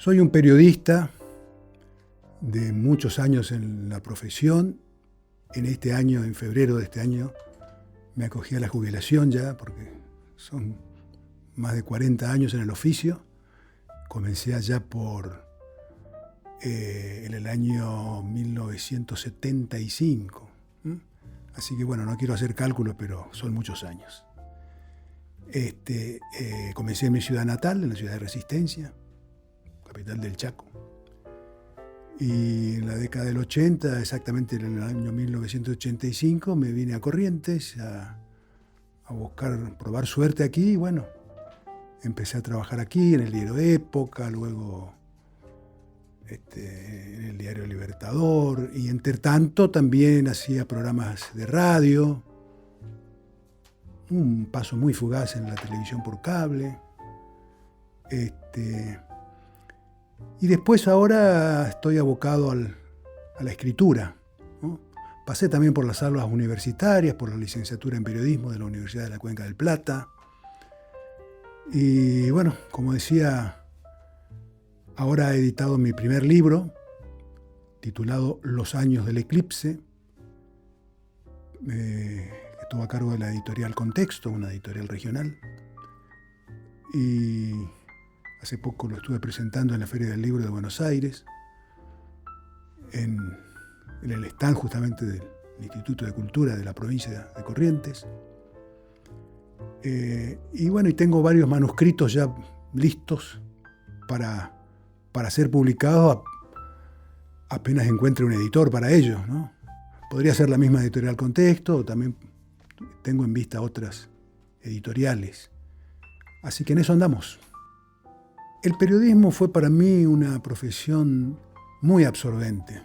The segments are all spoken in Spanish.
Soy un periodista de muchos años en la profesión. En este año, en febrero de este año, me acogí a la jubilación ya, porque son más de 40 años en el oficio. Comencé allá en el año 1975. Así que bueno, no quiero hacer cálculos, pero son muchos años. Comencé en mi ciudad natal, en la ciudad de Resistencia, capital del Chaco. Y en la década del 80, exactamente en el año 1985, me vine a Corrientes a probar suerte aquí. Y bueno, empecé a trabajar aquí en el diario Época, luego en el diario Libertador, y entre tanto también hacía programas de radio, un paso muy fugaz en la televisión por cable. Y después ahora estoy abocado a la escritura, ¿no? Pasé también por las aulas universitarias, por la licenciatura en periodismo de la Universidad de la Cuenca del Plata. Y bueno, como decía, ahora he editado mi primer libro, titulado Los años del eclipse, que estuvo a cargo de la editorial Contexto, una editorial regional. Y hace poco lo estuve presentando en la Feria del Libro de Buenos Aires, en el stand justamente del Instituto de Cultura de la provincia de Corrientes. Y bueno, y tengo varios manuscritos ya listos para ser publicados apenas encuentre un editor para ellos, ¿no? Podría ser la misma editorial Contexto, o también tengo en vista otras editoriales. Así que en eso andamos. El periodismo fue para mí una profesión muy absorbente.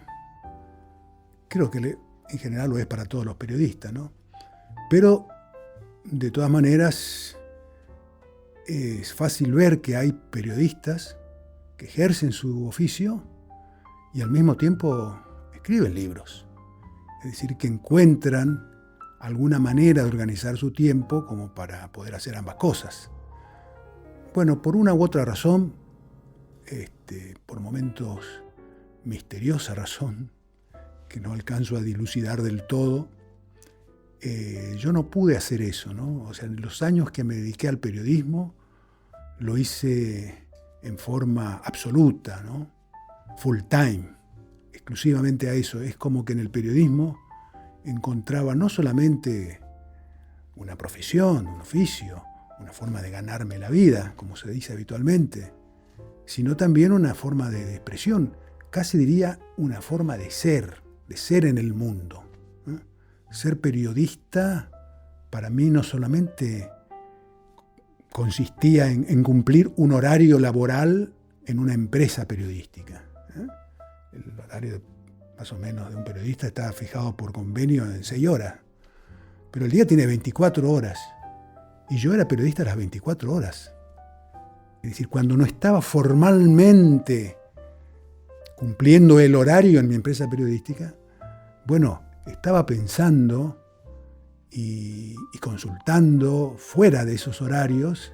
Creo que en general lo es para todos los periodistas, ¿no? Pero de todas maneras es fácil ver que hay periodistas que ejercen su oficio y al mismo tiempo escriben libros. Es decir, que encuentran alguna manera de organizar su tiempo como para poder hacer ambas cosas. Bueno, por una u otra razón, por momentos misteriosa razón, que no alcanzo a dilucidar del todo, yo no pude hacer eso, ¿no? O sea, en los años que me dediqué al periodismo, lo hice en forma absoluta, ¿no? Full time, exclusivamente a eso. Es como que en el periodismo encontraba no solamente una profesión, un oficio, una forma de ganarme la vida, como se dice habitualmente, sino también una forma de expresión, casi diría una forma de ser en el mundo. Ser periodista para mí no solamente consistía en cumplir un horario laboral en una empresa periodística. El horario más o menos de un periodista está fijado por convenio en 6 horas, pero el día tiene 24 horas y yo era periodista a las 24 horas. Es decir, cuando no estaba formalmente cumpliendo el horario en mi empresa periodística, bueno, estaba pensando y consultando fuera de esos horarios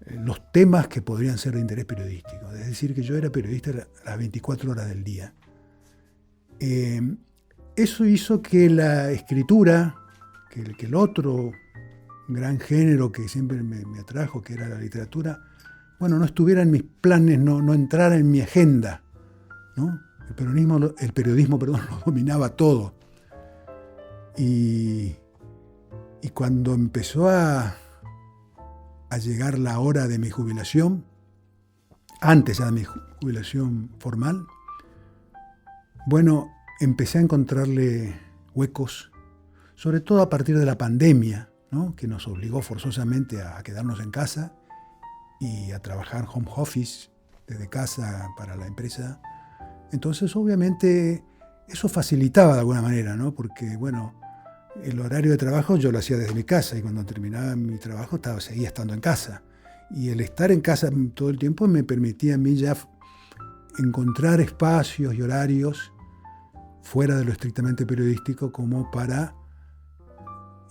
los temas que podrían ser de interés periodístico. Es decir, que yo era periodista a las 24 horas del día. Eso hizo que la escritura, que el otro gran género que siempre me atrajo, que era la literatura, bueno, no estuviera en mis planes, no entrara en mi agenda, ¿no? El periodismo, lo dominaba todo. Y cuando empezó a llegar la hora de mi jubilación, antes ya de mi jubilación formal, bueno, empecé a encontrarle huecos, sobre todo a partir de la pandemia, ¿no? Que nos obligó forzosamente a quedarnos en casa y a trabajar home office desde casa para la empresa. Entonces, obviamente, eso facilitaba de alguna manera, ¿no? Porque, bueno, el horario de trabajo yo lo hacía desde mi casa y cuando terminaba mi trabajo seguía estando en casa. Y el estar en casa todo el tiempo me permitía a mí ya encontrar espacios y horarios fuera de lo estrictamente periodístico como para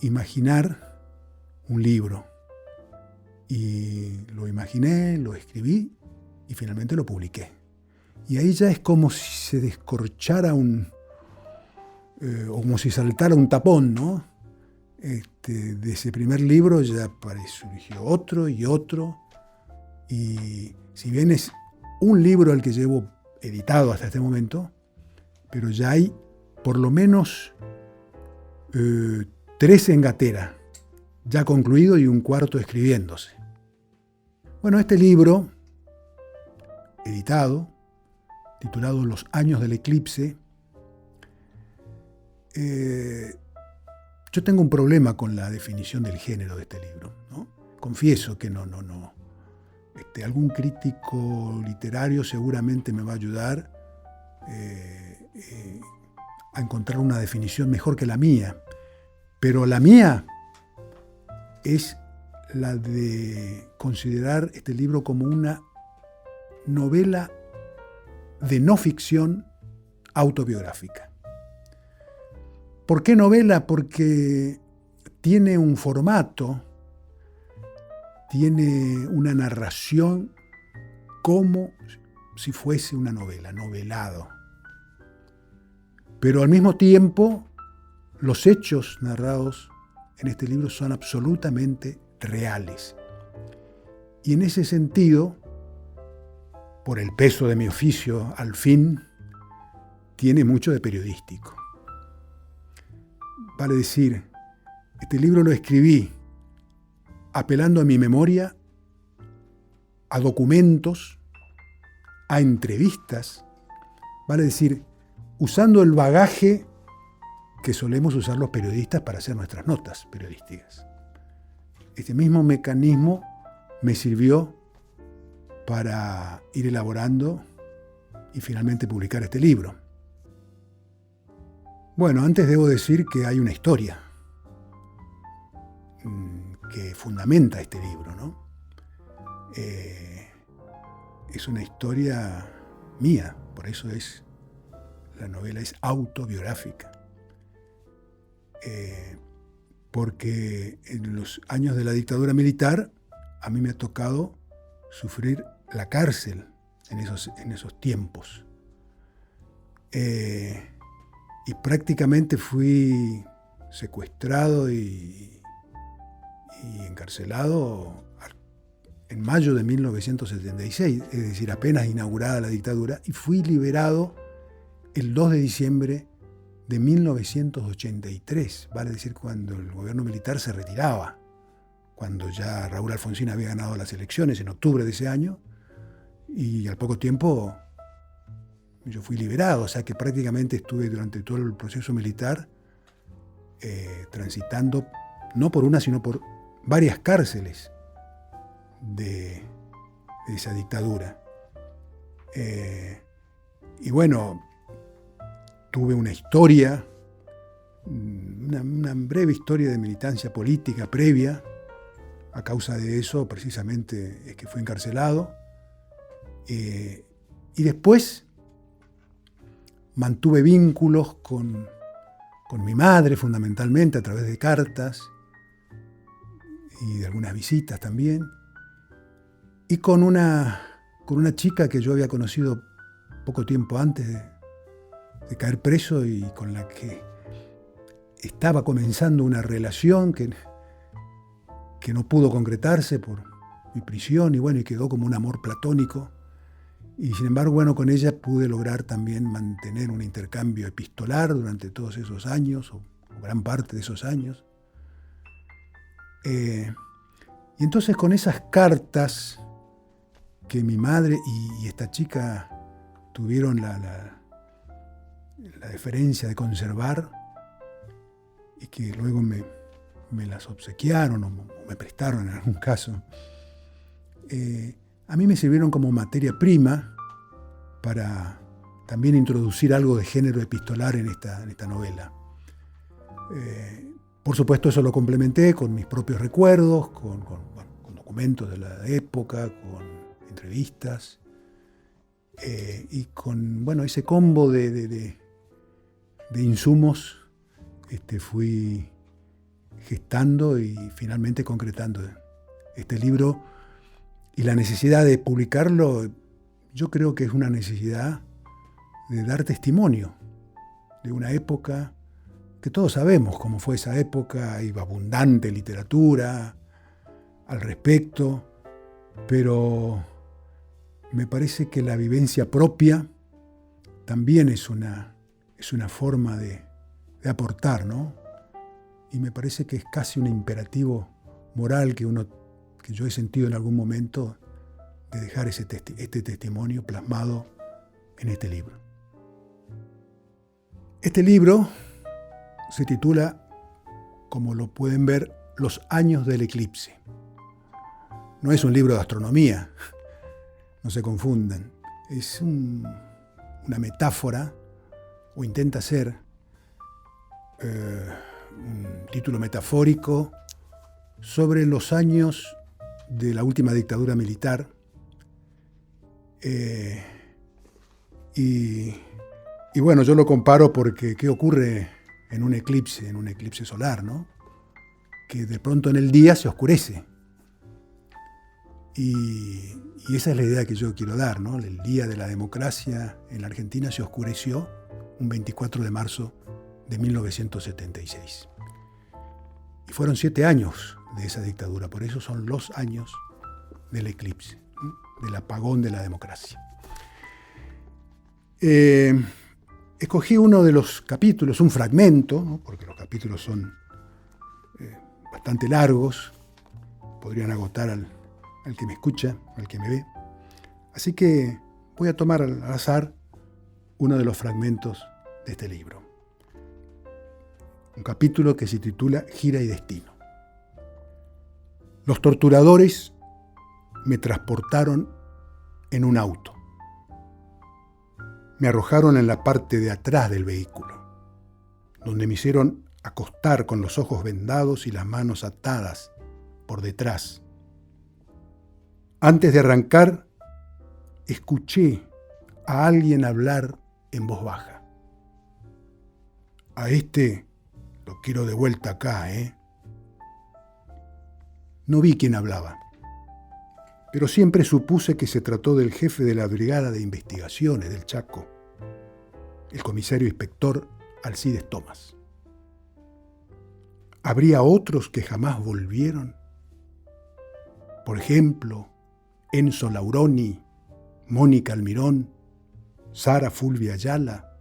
imaginar un libro. Y lo imaginé, lo escribí y finalmente lo publiqué. Y ahí ya es como si se descorchara o como si saltara un tapón, ¿no? De ese primer libro ya surgió otro y otro. Y si bien es un libro al que llevo editado hasta este momento, pero ya hay por lo menos 3 en gatera, ya concluido, y un cuarto escribiéndose. Bueno, este libro, editado, titulado Los años del eclipse, yo tengo un problema con la definición del género de este libro, ¿no? Confieso que no. Algún crítico literario seguramente me va a ayudar a encontrar una definición mejor que la mía. Pero la mía es la de considerar este libro como una novela de no ficción autobiográfica. ¿Por qué novela? Porque tiene un formato, tiene una narración como si fuese una novela, novelado. Pero al mismo tiempo, los hechos narrados en este libro son absolutamente reales. Y en ese sentido, por el peso de mi oficio, al fin, tiene mucho de periodístico. Vale decir, este libro lo escribí apelando a mi memoria, a documentos, a entrevistas, vale decir, usando el bagaje que solemos usar los periodistas para hacer nuestras notas periodísticas. Este mismo mecanismo me sirvió para ir elaborando y finalmente publicar este libro. Bueno, antes debo decir que hay una historia que fundamenta este libro, ¿no? Es una historia mía, por eso la novela es autobiográfica. Porque en los años de la dictadura militar a mí me ha tocado sufrir la cárcel en esos tiempos. Y prácticamente fui secuestrado y encarcelado en mayo de 1976, es decir, apenas inaugurada la dictadura, y fui liberado el 2 de diciembre de 1983, vale decir, cuando el gobierno militar se retiraba, cuando ya Raúl Alfonsín había ganado las elecciones en octubre de ese año, y al poco tiempo yo fui liberado, o sea que prácticamente estuve durante todo el proceso militar transitando no por una, sino por varias cárceles de esa dictadura. Y bueno, tuve una historia, una breve historia de militancia política previa. A causa de eso, precisamente, es que fui encarcelado. Y después mantuve vínculos con mi madre, fundamentalmente, a través de cartas y de algunas visitas también. Y con una chica que yo había conocido poco tiempo antes de caer preso y con la que estaba comenzando una relación que no pudo concretarse por mi prisión y quedó como un amor platónico. Y sin embargo, bueno, con ella pude lograr también mantener un intercambio epistolar durante todos esos años, o gran parte de esos años. Y entonces con esas cartas que mi madre y esta chica tuvieron la deferencia de conservar y que luego me las obsequiaron o me prestaron en algún caso, a mí me sirvieron como materia prima para también introducir algo de género epistolar en esta novela. Por supuesto, eso lo complementé con mis propios recuerdos, con documentos de la época, con entrevistas, y con ese combo de insumos fui gestando y finalmente concretando este libro. Y la necesidad de publicarlo yo creo que es una necesidad de dar testimonio de una época que todos sabemos cómo fue esa época, hay abundante literatura al respecto, pero me parece que la vivencia propia también es una forma de aportar, ¿no? Y me parece que es casi un imperativo moral que yo he sentido en algún momento de dejar este testimonio plasmado en este libro. Este libro se titula, como lo pueden ver, Los años del eclipse. No es un libro de astronomía, no se confundan. Es una metáfora, o intenta ser un título metafórico sobre los años de la última dictadura militar. Y bueno, yo lo comparo porque ¿qué ocurre en un eclipse solar, ¿no? Que de pronto en el día se oscurece. Y esa es la idea que yo quiero dar, ¿no? El día de la democracia en la Argentina se oscureció un 24 de marzo de 1976. Y fueron 7 años de esa dictadura, por eso son los años del eclipse, del apagón de la democracia. Escogí uno de los capítulos, un fragmento, ¿no? Porque los capítulos son bastante largos, podrían agotar al que me escucha, al que me ve. Así que voy a tomar al azar uno de los fragmentos de este libro. Un capítulo que se titula Gira y Destino. Los torturadores me transportaron en un auto. Me arrojaron en la parte de atrás del vehículo, donde me hicieron acostar con los ojos vendados y las manos atadas por detrás. Antes de arrancar, escuché a alguien hablar en voz baja. A este lo quiero de vuelta acá, ¿eh? No vi quién hablaba, pero siempre supuse que se trató del jefe de la Brigada de Investigaciones del Chaco, el comisario inspector Alcides Tomás. ¿Habría otros que jamás volvieron? Por ejemplo, Enzo Lauroni, Mónica Almirón, Sara Fulvia Ayala,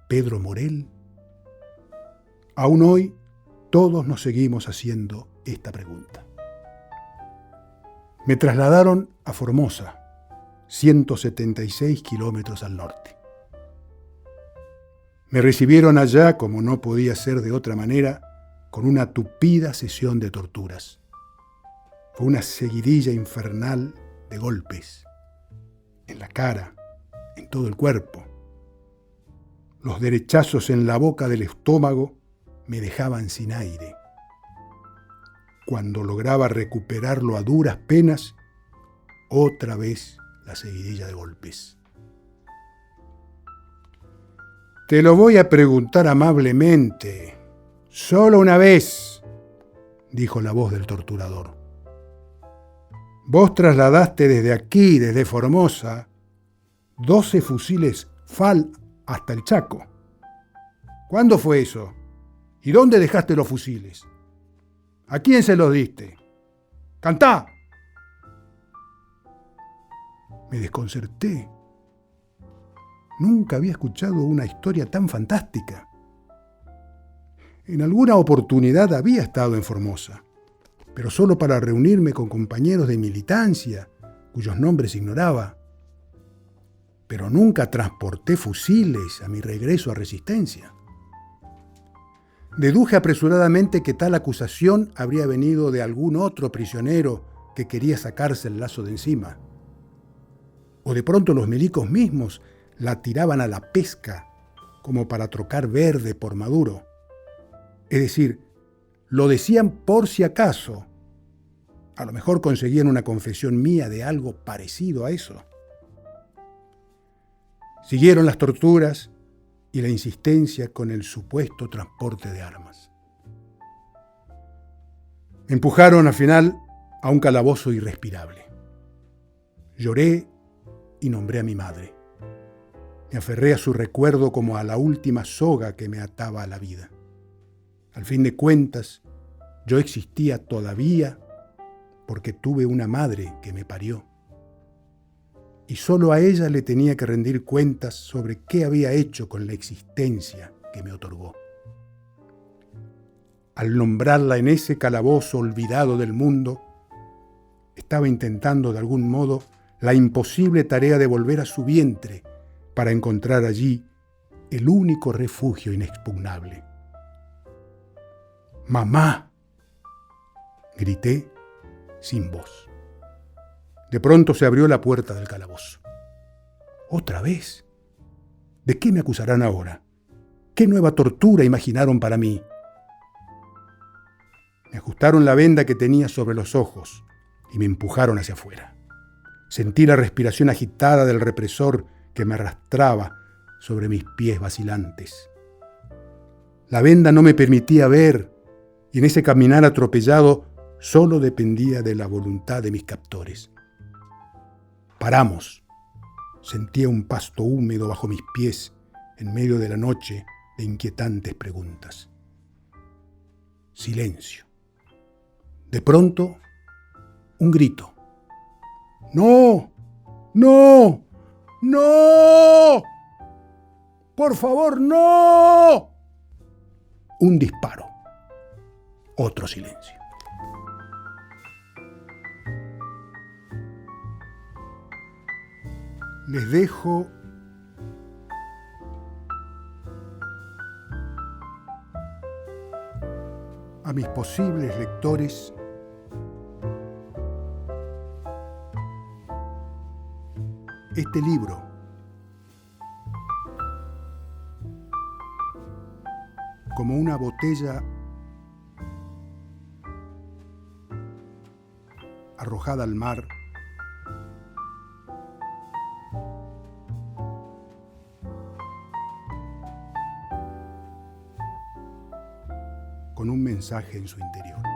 Pedro Morel. Aún hoy, todos nos seguimos haciendo esta pregunta. Me trasladaron a Formosa, 176 kilómetros al norte. Me recibieron allá, como no podía ser de otra manera, con una tupida sesión de torturas. Fue una seguidilla infernal de golpes, en la cara, en todo el cuerpo. Los derechazos en la boca del estómago me dejaban sin aire. Cuando lograba recuperarlo a duras penas, otra vez la seguidilla de golpes. Te lo voy a preguntar amablemente, solo una vez, dijo la voz del torturador. Vos trasladaste desde aquí, desde Formosa, 12 fusiles FAL hasta el Chaco. ¿Cuándo fue eso? ¿Y dónde dejaste los fusiles? ¿A quién se los diste? ¡Cantá! Me desconcerté. Nunca había escuchado una historia tan fantástica. En alguna oportunidad había estado en Formosa, pero solo para reunirme con compañeros de militancia, cuyos nombres ignoraba. Pero nunca transporté fusiles a mi regreso a Resistencia. Deduje apresuradamente que tal acusación habría venido de algún otro prisionero que quería sacarse el lazo de encima. O de pronto los milicos mismos la tiraban a la pesca como para trocar verde por maduro. Es decir, lo decían por si acaso. A lo mejor conseguían una confesión mía de algo parecido a eso. Siguieron las torturas y la insistencia con el supuesto transporte de armas. Me empujaron al final a un calabozo irrespirable. Lloré y nombré a mi madre. Me aferré a su recuerdo como a la última soga que me ataba a la vida. Al fin de cuentas, yo existía todavía porque tuve una madre que me parió. Y solo a ella le tenía que rendir cuentas sobre qué había hecho con la existencia que me otorgó. Al nombrarla en ese calabozo olvidado del mundo, estaba intentando de algún modo la imposible tarea de volver a su vientre para encontrar allí el único refugio inexpugnable. ¡Mamá!, grité sin voz. De pronto se abrió la puerta del calabozo. ¿Otra vez? ¿De qué me acusarán ahora? ¿Qué nueva tortura imaginaron para mí? Me ajustaron la venda que tenía sobre los ojos y me empujaron hacia afuera. Sentí la respiración agitada del represor que me arrastraba sobre mis pies vacilantes. La venda no me permitía ver y en ese caminar atropellado solo dependía de la voluntad de mis captores. Paramos. Sentía un pasto húmedo bajo mis pies en medio de la noche de inquietantes preguntas. Silencio. De pronto, un grito. ¡No! ¡No! ¡No! ¡Por favor, no! Un disparo. Otro silencio. Les dejo a mis posibles lectores este libro como una botella arrojada al mar con un mensaje en su interior.